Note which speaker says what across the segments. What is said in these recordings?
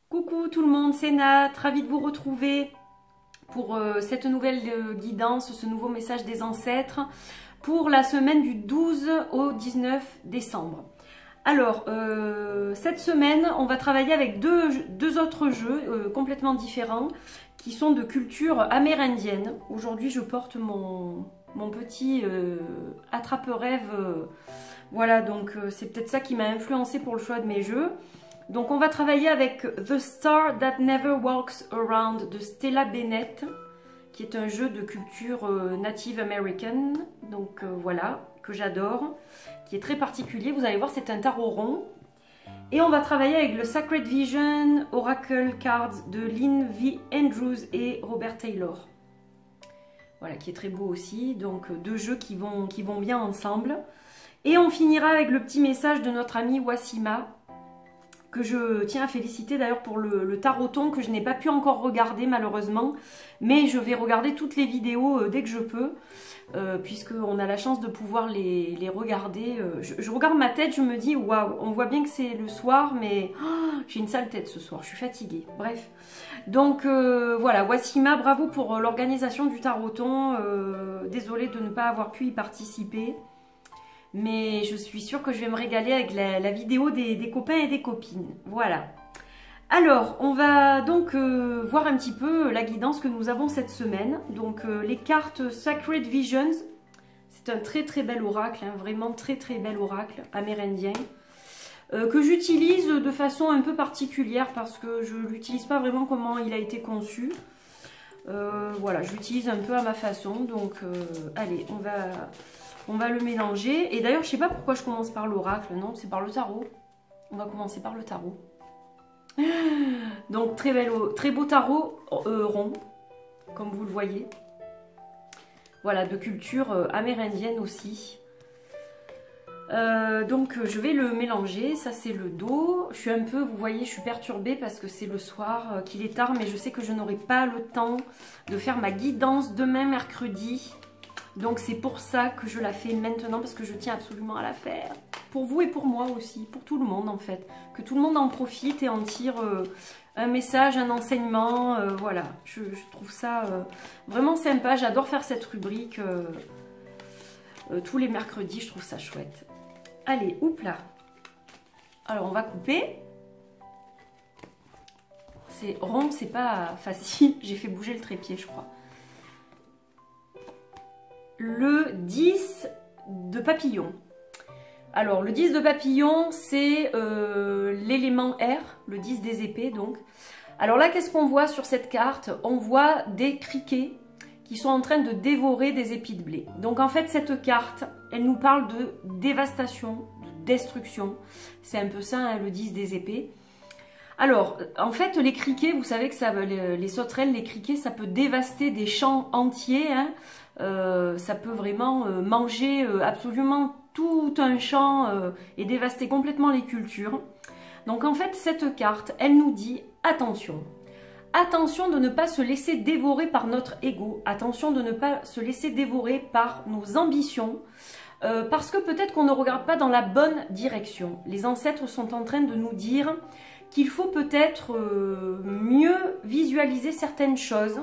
Speaker 1: Coucou tout le monde, c'est Nat, ravie de vous retrouver pour cette nouvelle guidance, ce nouveau message des ancêtres pour la semaine du 12 au 19 décembre. Alors, cette semaine, on va travailler avec deux autres jeux complètement différents qui sont de culture amérindienne. Aujourd'hui, je porte mon petit attrape-rêve. Voilà, donc c'est peut-être ça qui m'a influencé pour le choix de mes jeux. Donc on va travailler avec The Star That Never Walks Around de Stella Bennett, qui est un jeu de culture native américaine, donc voilà, que j'adore, qui est très particulier. Vous allez voir, c'est un tarot rond. Et on va travailler avec le Sacred Vision Oracle Cards de Lynn V. Andrews et Robert Taylor. Voilà, qui est très beau aussi, donc deux jeux qui vont bien ensemble. Et on finira avec le petit message de notre amie Wassima, que je tiens à féliciter d'ailleurs pour le taroton que je n'ai pas pu encore regarder malheureusement, mais je vais regarder toutes les vidéos dès que je peux, puisqu'on a la chance de pouvoir les regarder. Je regarde ma tête, je me dis waouh, on voit bien que c'est le soir, mais oh, j'ai une sale tête ce soir, je suis fatiguée. Bref, donc voilà, Wassima, bravo pour l'organisation du taroton, désolée de ne pas avoir pu y participer. Mais je suis sûre que je vais me régaler avec la vidéo des copains et des copines. Voilà. Alors, on va donc voir un petit peu la guidance que nous avons cette semaine. Donc, les cartes Sacred Visions. C'est un très très bel oracle, hein, vraiment très très bel oracle amérindien. Que j'utilise de façon un peu particulière parce que je ne l'utilise pas vraiment comment il a été conçu. Voilà, je l'utilise un peu à ma façon. Donc, allez, on va le mélanger. Et d'ailleurs, je ne sais pas pourquoi je commence par l'oracle. Non, c'est par le tarot. On va commencer par le tarot. Donc, très beau tarot rond, comme vous le voyez. Voilà, de culture amérindienne aussi. Donc, je vais le mélanger. Ça, c'est le dos. Je suis un peu, vous voyez, je suis perturbée parce que c'est le soir, qu'il est tard. Mais je sais que je n'aurai pas le temps de faire ma guidance demain, mercredi. Donc c'est pour ça que je la fais maintenant, parce que je tiens absolument à la faire. Pour vous et pour moi aussi, pour tout le monde en fait. Que tout le monde en profite et en tire un message, un enseignement. Voilà, je trouve ça vraiment sympa. J'adore faire cette rubrique tous les mercredis, je trouve ça chouette. Allez, houp là. Alors on va couper. C'est rond, c'est pas facile. J'ai fait bouger le trépied, je crois. Le 10 de papillon. Alors, le 10 de papillon, c'est l'élément R, le 10 des épées, donc. Alors là, qu'est-ce qu'on voit sur cette carte? On voit des criquets qui sont en train de dévorer des épis de blé. Donc, en fait, cette carte, elle nous parle de dévastation, de destruction. C'est un peu ça, hein, le 10 des épées. Alors, en fait, les criquets, vous savez que ça, les sauterelles, les criquets, ça peut dévaster des champs entiers, hein. Ça peut vraiment manger absolument tout un champ et dévaster complètement les cultures. Donc en fait, cette carte, elle nous dit attention. Attention de ne pas se laisser dévorer par notre ego. Attention de ne pas se laisser dévorer par nos ambitions. Parce que peut-être qu'on ne regarde pas dans la bonne direction. Les ancêtres sont en train de nous dire qu'il faut peut-être mieux visualiser certaines choses.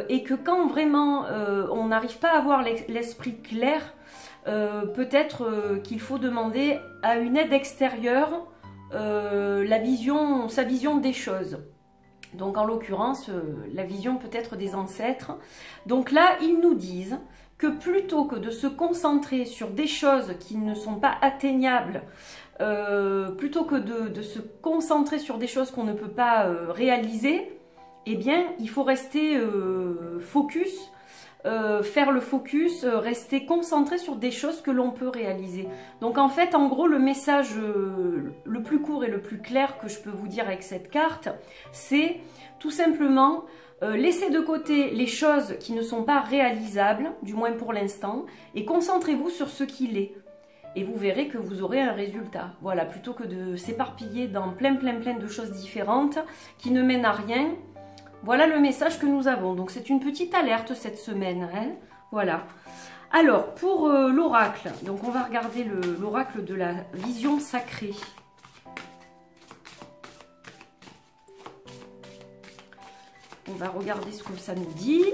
Speaker 1: Et que quand vraiment on n'arrive pas à avoir l'esprit clair, peut-être qu'il faut demander à une aide extérieure sa vision des choses. Donc en l'occurrence, la vision peut-être des ancêtres. Donc là, ils nous disent que plutôt que de se concentrer sur des choses qui ne sont pas atteignables, plutôt que de se concentrer sur des choses qu'on ne peut pas réaliser, eh bien, il faut rester focus, faire le focus, rester concentré sur des choses que l'on peut réaliser. Donc en fait, en gros, le message le plus court et le plus clair que je peux vous dire avec cette carte, c'est tout simplement laissez de côté les choses qui ne sont pas réalisables, du moins pour l'instant, et concentrez-vous sur ce qu'il est. Et vous verrez que vous aurez un résultat. Voilà, plutôt que de s'éparpiller dans plein de choses différentes qui ne mènent à rien. Voilà le message que nous avons. Donc c'est une petite alerte cette semaine, hein. Voilà. Alors pour l'oracle, donc on va regarder l'oracle de la vision sacrée. on va regarder ce que ça nous dit.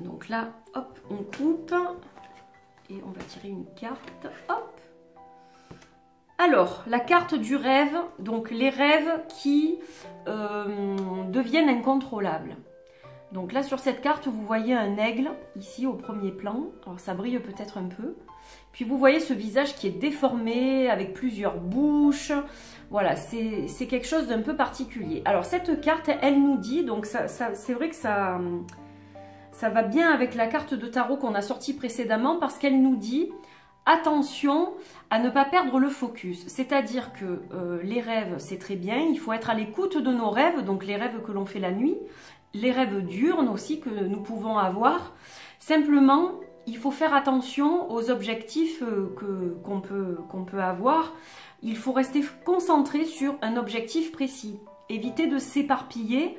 Speaker 1: Donc là, hop, on coupe. Et on va tirer une carte. Hop. Alors, la carte du rêve. Donc, les rêves qui deviennent incontrôlables. Donc là, sur cette carte, vous voyez un aigle, ici, au premier plan. Alors, ça brille peut-être un peu. Puis, vous voyez ce visage qui est déformé, avec plusieurs bouches. Voilà, c'est quelque chose d'un peu particulier. Alors, cette carte, elle nous dit, donc c'est vrai que ça va bien avec la carte de tarot qu'on a sortie précédemment, parce qu'elle nous dit, attention à ne pas perdre le focus. C'est-à-dire que les rêves, c'est très bien, il faut être à l'écoute de nos rêves, donc les rêves que l'on fait la nuit, les rêves diurnes aussi que nous pouvons avoir. Simplement, il faut faire attention aux objectifs qu'on peut avoir. Il faut rester concentré sur un objectif précis. Éviter de s'éparpiller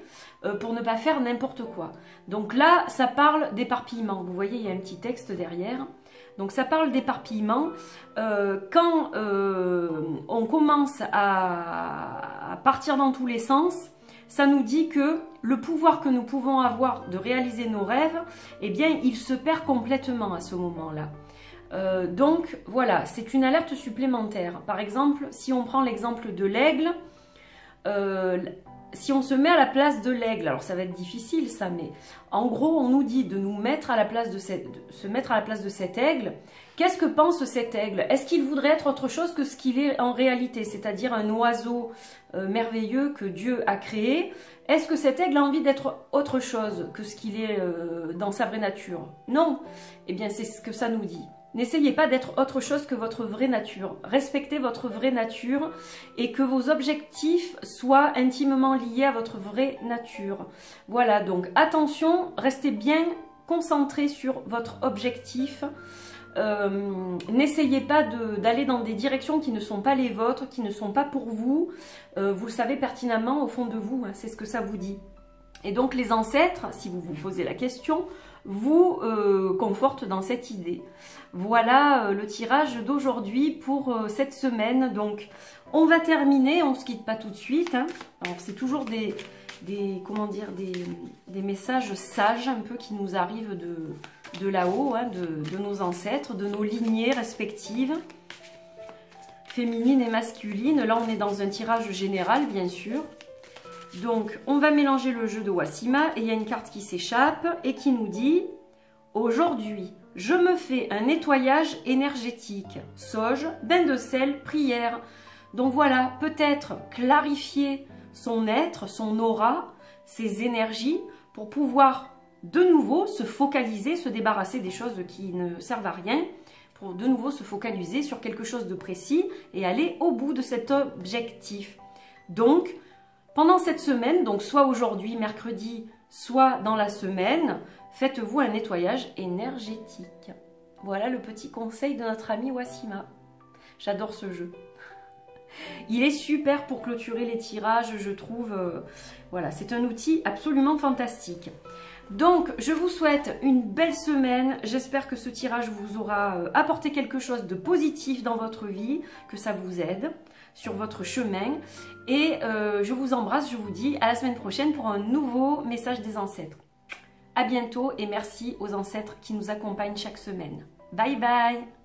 Speaker 1: pour ne pas faire n'importe quoi. Donc là, ça parle d'éparpillement. Vous voyez, il y a un petit texte derrière. Donc ça parle d'éparpillement. Quand on commence à partir dans tous les sens, ça nous dit que le pouvoir que nous pouvons avoir de réaliser nos rêves, eh bien, il se perd complètement à ce moment-là. Donc, voilà, c'est une alerte supplémentaire. Par exemple, si on prend l'exemple de l'aigle, si on se met à la place de l'aigle, alors ça va être difficile ça, mais en gros, on nous dit de nous mettre à la place de se mettre à la place de cet aigle. Qu'est-ce que pense cet aigle? Est-ce qu'il voudrait être autre chose que ce qu'il est en réalité, c'est-à-dire un oiseau merveilleux que Dieu a créé? Est-ce que cet aigle a envie d'être autre chose que ce qu'il est dans sa vraie nature? Non. Eh bien, c'est ce que ça nous dit. N'essayez pas d'être autre chose que votre vraie nature. Respectez votre vraie nature et que vos objectifs soient intimement liés à votre vraie nature. Voilà, donc attention, restez bien concentré sur votre objectif. N'essayez pas d'aller dans des directions qui ne sont pas les vôtres, qui ne sont pas pour vous. Vous le savez pertinemment au fond de vous, hein, c'est ce que ça vous dit. Et donc les ancêtres, si vous vous posez la question, vous confortent dans cette idée. Voilà le tirage d'aujourd'hui pour cette semaine. Donc on va terminer, on ne se quitte pas tout de suite. Hein. Alors c'est toujours des messages sages un peu qui nous arrivent de là-haut, hein, de nos ancêtres, de nos lignées respectives, féminines et masculines. Là on est dans un tirage général bien sûr. Donc, on va mélanger le jeu de Wassima et il y a une carte qui s'échappe et qui nous dit « Aujourd'hui, je me fais un nettoyage énergétique. Sauge, bain de sel, prière. » Donc voilà, peut-être clarifier son être, son aura, ses énergies pour pouvoir de nouveau se focaliser, se débarrasser des choses qui ne servent à rien, pour de nouveau se focaliser sur quelque chose de précis et aller au bout de cet objectif. Donc, pendant cette semaine, donc soit aujourd'hui, mercredi, soit dans la semaine, faites-vous un nettoyage énergétique. Voilà le petit conseil de notre ami Wassima. J'adore ce jeu. Il est super pour clôturer les tirages, je trouve. Voilà, c'est un outil absolument fantastique. Donc, je vous souhaite une belle semaine. J'espère que ce tirage vous aura apporté quelque chose de positif dans votre vie, que ça vous aide sur votre chemin. Et je vous embrasse, je vous dis à la semaine prochaine pour un nouveau message des ancêtres. À bientôt et merci aux ancêtres qui nous accompagnent chaque semaine. Bye bye!